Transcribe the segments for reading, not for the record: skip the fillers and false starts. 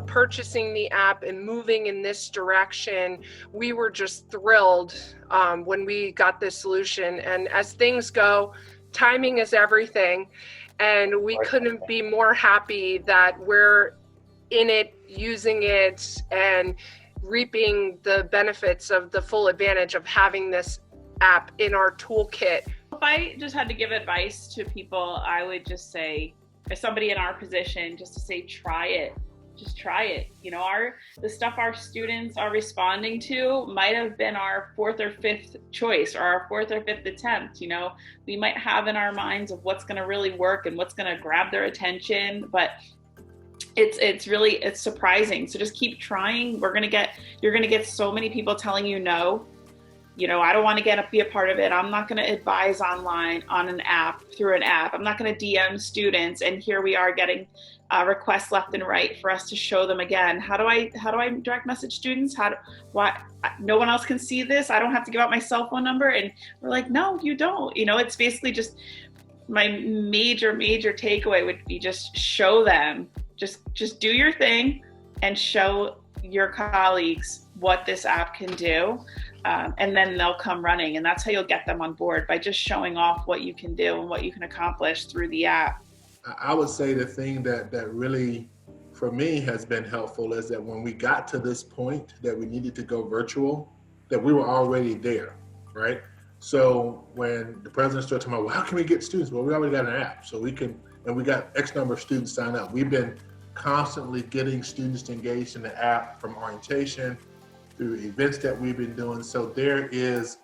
purchasing the app and moving in this direction, we were just thrilled when we got this solution. And as things go, timing is everything. And we couldn't be more happy that we're in it, using it, and reaping the benefits of the full advantage of having this app in our toolkit. If I just had to give advice to people, I would just say, as somebody in our position, just to say, try it. Just try it. You know, the stuff our students are responding to might have been our fourth or fifth choice or our fourth or fifth attempt. You know, we might have in our minds of what's going to really work and what's going to grab their attention, but it's surprising. So just keep trying. You're going to get so many people telling you no. You know, I don't want to be a part of it. I'm not going to advise online on an app, through an app. I'm not going to DM students. And here we are getting requests left and right for us to show them again. How do I direct message students? Why no one else can see this? I don't have to give out my cell phone number. And we're like, no, you don't. You know, it's basically just my major takeaway would be just show them, just do your thing and show your colleagues what this app can do. And then they'll come running, and that's how you'll get them on board, by just showing off what you can do and what you can accomplish through the app. I would say the thing that really, for me, has been helpful is that when we got to this point that we needed to go virtual, that we were already there, right? So when the president started talking about, well, how can we get students? Well, we already got an app, so we can, and we got X number of students sign up. We've been constantly getting students engaged in the app, from orientation through events that we've been doing. So there is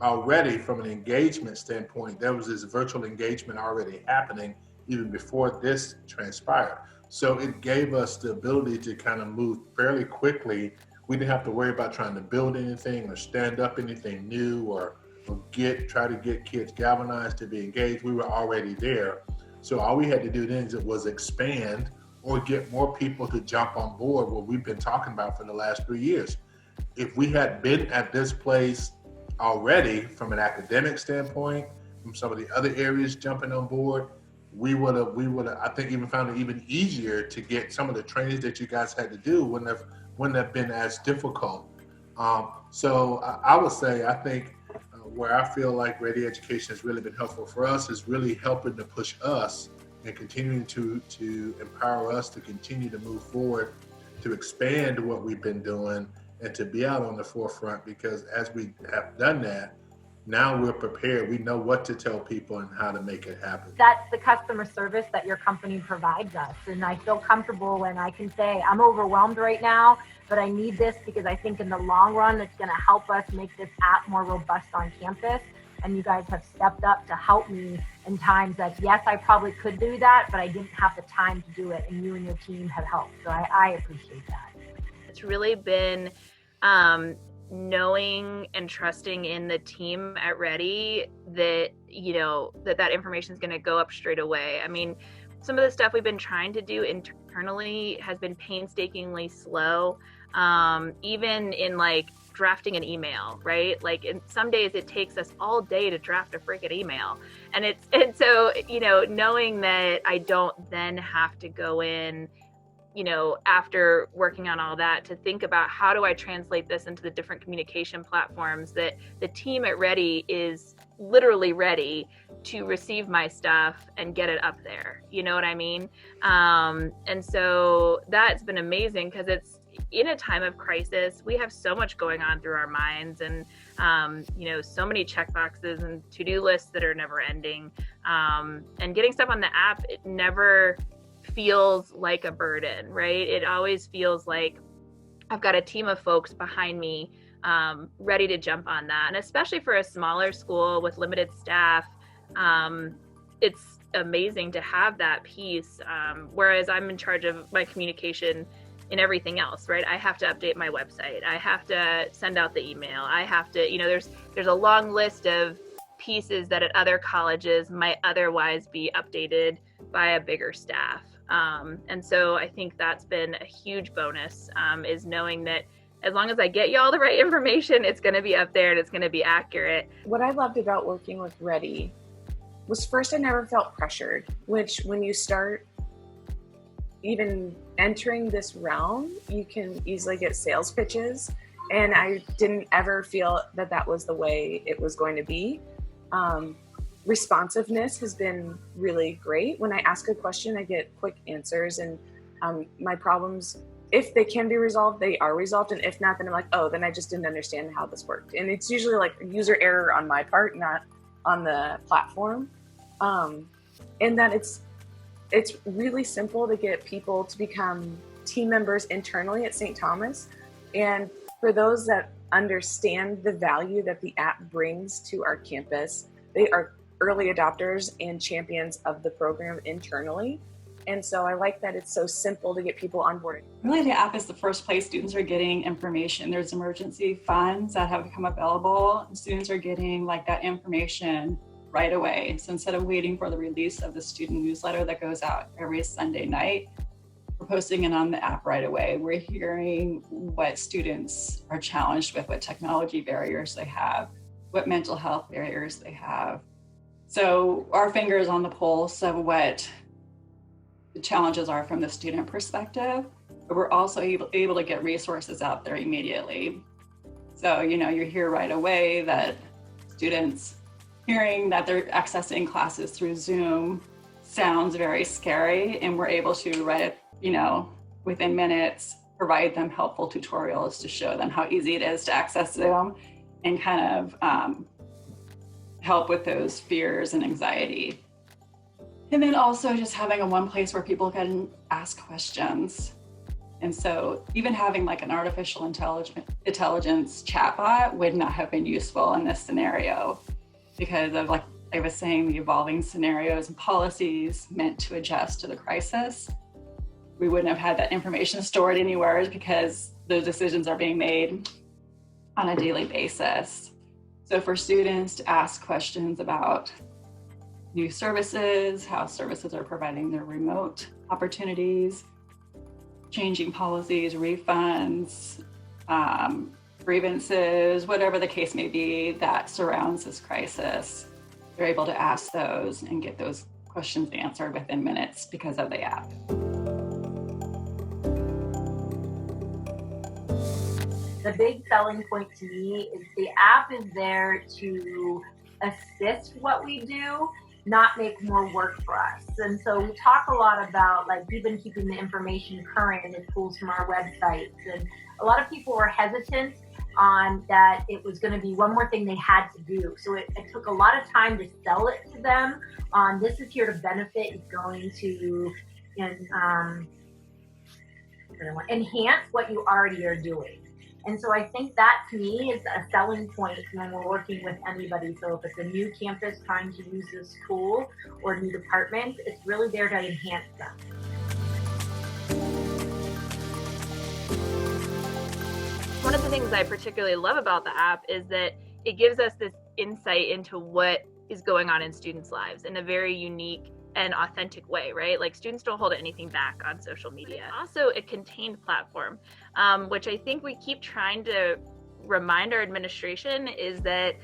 already, from an engagement standpoint, there was this virtual engagement already happening even before this transpired. So it gave us the ability to kind of move fairly quickly. We didn't have to worry about trying to build anything or stand up anything new or try to get kids galvanized to be engaged. We were already there. So all we had to do then was expand or get more people to jump on board what we've been talking about for the last 3 years. If we had been at this place already from an academic standpoint, from some of the other areas jumping on board, we would have, I think, even found it even easier to get some of the trainings that you guys had to do wouldn't have been as difficult. So I would say, I think where I feel like Ready Education has really been helpful for us is really helping to push us and continuing to empower us to continue to move forward, to expand what we've been doing and to be out on the forefront, because as we have done that, now we're prepared. We know what to tell people and how to make it happen. That's the customer service that your company provides us. And I feel comfortable when I can say, I'm overwhelmed right now, but I need this because I think in the long run, it's going to help us make this app more robust on campus. And you guys have stepped up to help me in times that, yes, I probably could do that, but I didn't have the time to do it. And you and your team have helped. So I appreciate that. It's really been knowing and trusting in the team at Ready that, you know, that information is going to go up straight away. I mean, some of the stuff we've been trying to do internally has been painstakingly slow, even in like drafting an email, right? Like in some days it takes us all day to draft a freaking email. And so, you know, knowing that I don't then have to go in, you know, after working on all that, to think about how do I translate this into the different communication platforms, that the team at Ready is literally ready to receive my stuff and get it up there. You know what I mean? And so that's been amazing, because it's in a time of crisis. We have so much going on through our minds, and you know, so many check boxes and to-do lists that are never ending. And getting stuff on the app, it never feels like a burden, right? It always feels like I've got a team of folks behind me ready to jump on that. And especially for a smaller school with limited staff, it's amazing to have that piece. Whereas I'm in charge of my communication in everything else, right? I have to update my website. I have to send out the email. I have to, you know, there's a long list of pieces that at other colleges might otherwise be updated by a bigger staff. And so I think that's been a huge bonus, is knowing that as long as I get you all the right information, it's going to be up there and it's going to be accurate. What I loved about working with Ready was, first, I never felt pressured, which when you start even entering this realm, you can easily get sales pitches. And I didn't ever feel that that was the way it was going to be. Responsiveness has been really great. When I ask a question, I get quick answers, and my problems, if they can be resolved, they are resolved. And if not, then I'm like, oh, then I just didn't understand how this worked. And it's usually like user error on my part, not on the platform. And that it's really simple to get people to become team members internally at St. Thomas. And for those that understand the value that the app brings to our campus, they are early adopters and champions of the program internally. And so I like that it's so simple to get people on board. Really, the app is the first place students are getting information. There's emergency funds that have become available. Students are getting like that information right away. So instead of waiting for the release of the student newsletter that goes out every Sunday night, we're posting it on the app right away. We're hearing what students are challenged with, what technology barriers they have, what mental health barriers they have. So our finger is on the pulse of what the challenges are from the student perspective, but we're also able to get resources out there immediately. So, you hear right away that students hearing that they're accessing classes through Zoom sounds very scary, and we're able to, within minutes, provide them helpful tutorials to show them how easy it is to access Zoom and kind of help with those fears and anxiety. And then also just having a one place where people can ask questions. And so even having like an artificial intelligence chatbot would not have been useful in this scenario because of, like I was saying, the evolving scenarios and policies meant to adjust to the crisis. We wouldn't have had that information stored anywhere because those decisions are being made on a daily basis. So for students to ask questions about new services, how services are providing their remote opportunities, changing policies, refunds, grievances, whatever the case may be that surrounds this crisis, they're able to ask those and get those questions answered within minutes because of the app. The big selling point to me is the app is there to assist what we do, not make more work for us. And so we talk a lot about like even keeping the information current and it pulls from our websites. And a lot of people were hesitant on that it was going to be one more thing they had to do. So it took a lot of time to sell it to them on this is here to benefit, it's going to enhance what you already are doing. And so I think that to me is a selling point when we're working with anybody. So if it's a new campus trying to use this tool or a new department, it's really there to enhance them. One of the things I particularly love about the app is that it gives us this insight into what is going on in students' lives in a very unique and authentic way, right? Like students don't hold anything back on social media. Also a contained platform, which I think we keep trying to remind our administration is that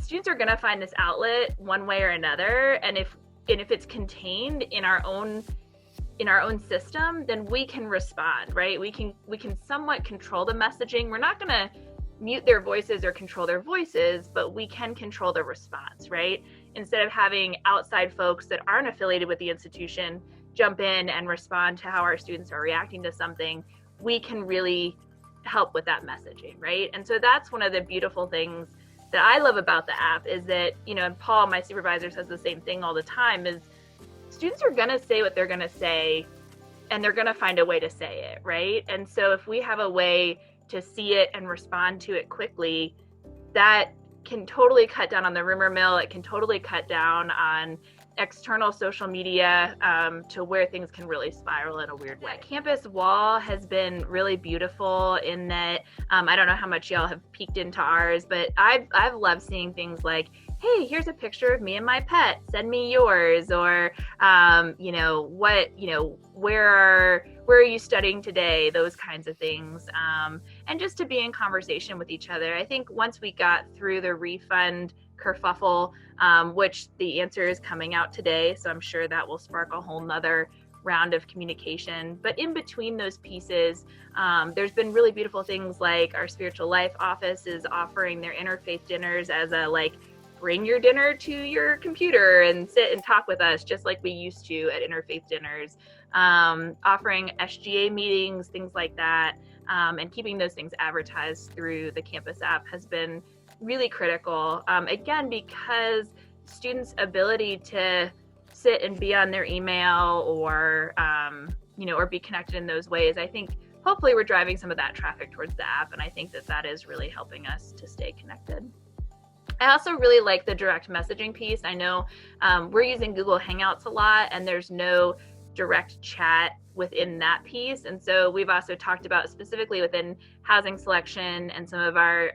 students are gonna find this outlet one way or another. And if it's contained in our own system, then we can respond, right? We can somewhat control the messaging. We're not gonna mute their voices or control their voices, but we can control the response, right? Instead of having outside folks that aren't affiliated with the institution jump in and respond to how our students are reacting to something, we can really help with that messaging, right? And so that's one of the beautiful things that I love about the app is that, and Paul, my supervisor, says the same thing all the time, is students are gonna say what they're gonna say and they're gonna find a way to say it, right? And so if we have a way to see it and respond to it quickly, that can totally cut down on the rumor mill. It can totally cut down on external social media to where things can really spiral in a weird way. Campus wall has been really beautiful in that, I don't know how much y'all have peeked into ours, but I've loved seeing things like, hey, here's a picture of me and my pet, send me yours, or, where are you studying today? Those kinds of things. And just to be in conversation with each other. I think once we got through the refund kerfuffle, which the answer is coming out today, so I'm sure that will spark a whole nother round of communication. But in between those pieces, there's been really beautiful things like our Spiritual Life office is offering their interfaith dinners as a like, bring your dinner to your computer and sit and talk with us, just like we used to at interfaith dinners, offering SGA meetings, things like that, and keeping those things advertised through the campus app has been really critical. Again, because students' ability to sit and be on their email or, or be connected in those ways, I think hopefully we're driving some of that traffic towards the app. And I think that is really helping us to stay connected. I also really like the direct messaging piece. I know we're using Google Hangouts a lot, and there's no direct chat within that piece. And so we've also talked about specifically within housing selection and some of our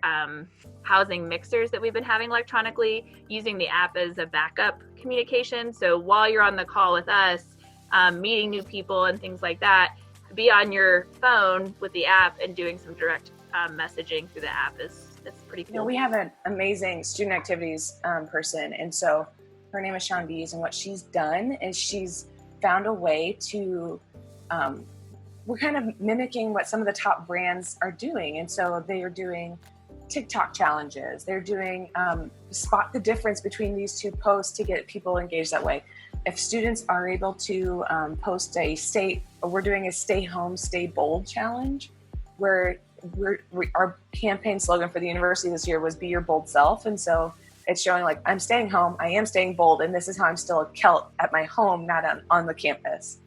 housing mixers that we've been having electronically, using the app as a backup communication. So while you're on the call with us, meeting new people and things like that, be on your phone with the app and doing some direct messaging through the app it's pretty cool. We have an amazing student activities person, and so her name is Shondiz, and what she's done is she's found a way to we're kind of mimicking what some of the top brands are doing, and so they are doing TikTok challenges. They're doing spot the difference between these two posts to get people engaged that way. If students are able to post we're doing a stay home, stay bold challenge, where our campaign slogan for the university this year was be your bold self. And so it's showing like, I'm staying home, I am staying bold, and this is how I'm still a Celt at my home, not on the campus.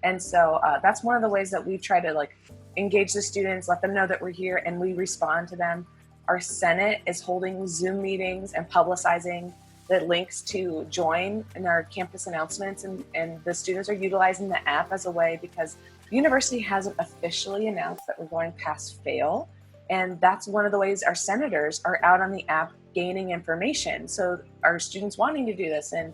And so that's one of the ways that we've tried to like engage the students, let them know that we're here and we respond to them. Our Senate is holding Zoom meetings and publicizing the links to join in our campus announcements, and the students are utilizing the app as a way, because the university hasn't officially announced that we're going past fail. And that's one of the ways our senators are out on the app gaining information. So our students wanting to do this. And,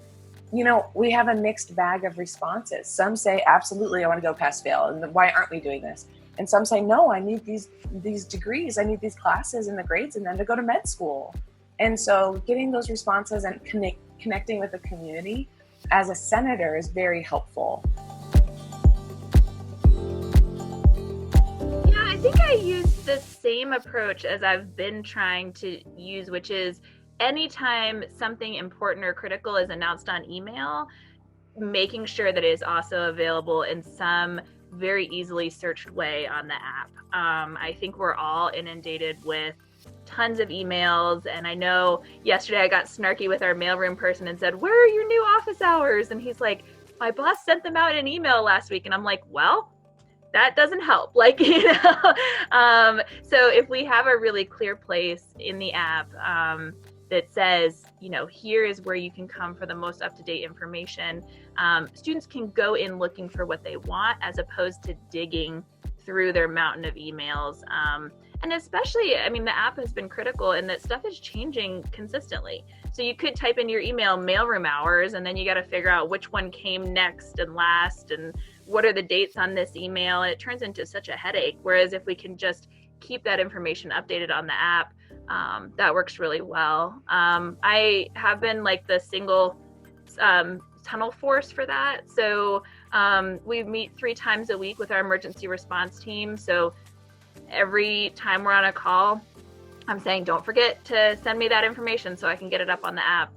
we have a mixed bag of responses. Some say, absolutely, I want to go past fail. And why aren't we doing this? And some say, no, I need these degrees. I need these classes and the grades and then to go to med school. And so getting those responses and connecting with the community as a senator is very helpful. I think I use the same approach as I've been trying to use, which is anytime something important or critical is announced on email, making sure that it is also available in some very easily searched way on the app. I think we're all inundated with tons of emails, and I know yesterday I got snarky with our mailroom person and said, "Where are your new office hours?" And he's like, "My boss sent them out in an email last week." And I'm like, well, that doesn't help. So if we have a really clear place in the app that says, here is where you can come for the most up-to-date information, students can go in looking for what they want as opposed to digging through their mountain of emails. And especially, the app has been critical in that stuff is changing consistently. So you could type in your email mailroom hours, and then you got to figure out which one came next and last, and what are the dates on this email. It turns into such a headache. Whereas if we can just keep that information updated on the app, that works really well. I have been like the single tunnel force for that. So we meet 3 times a week with our emergency response team. So every time we're on a call, I'm saying, don't forget to send me that information so I can get it up on the app,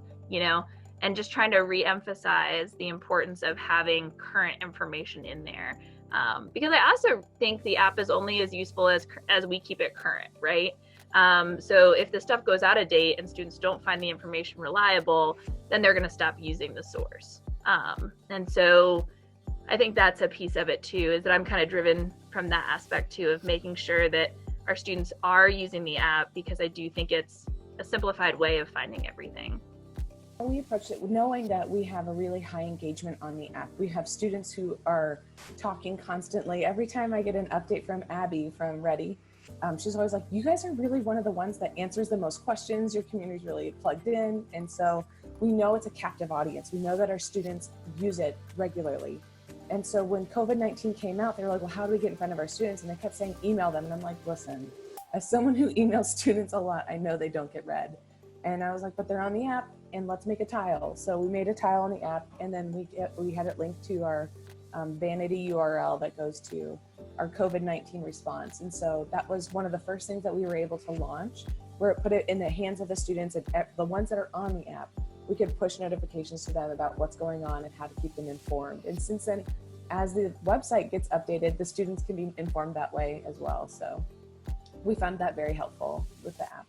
and just trying to re-emphasize the importance of having current information in there. Because I also think the app is only as useful as we keep it current, right? So if the stuff goes out of date and students don't find the information reliable, then they're going to stop using the source. And so I think that's a piece of it too, is that I'm kind of driven from that aspect too, of making sure that our students are using the app, because I do think it's a simplified way of finding everything. We approached it knowing that we have a really high engagement on the app. We have students who are talking constantly. Every time I get an update from Abby from Ready, she's always like, you guys are really one of the ones that answers the most questions. Your community's really plugged in. And so we know it's a captive audience. We know that our students use it regularly. And so when COVID-19 came out, they were like, well, how do we get in front of our students? And they kept saying, email them. And I'm like, listen, as someone who emails students a lot, I know they don't get read. And I was like, but they're on the app, and let's make a tile. So we made a tile on the app, and then we had it linked to our vanity URL that goes to our COVID-19 response. And so that was one of the first things that we were able to launch, where it put it in the hands of the students, and the ones that are on the app, we could push notifications to them about what's going on and how to keep them informed. And since then, as the website gets updated, the students can be informed that way as well. So we found that very helpful with the app.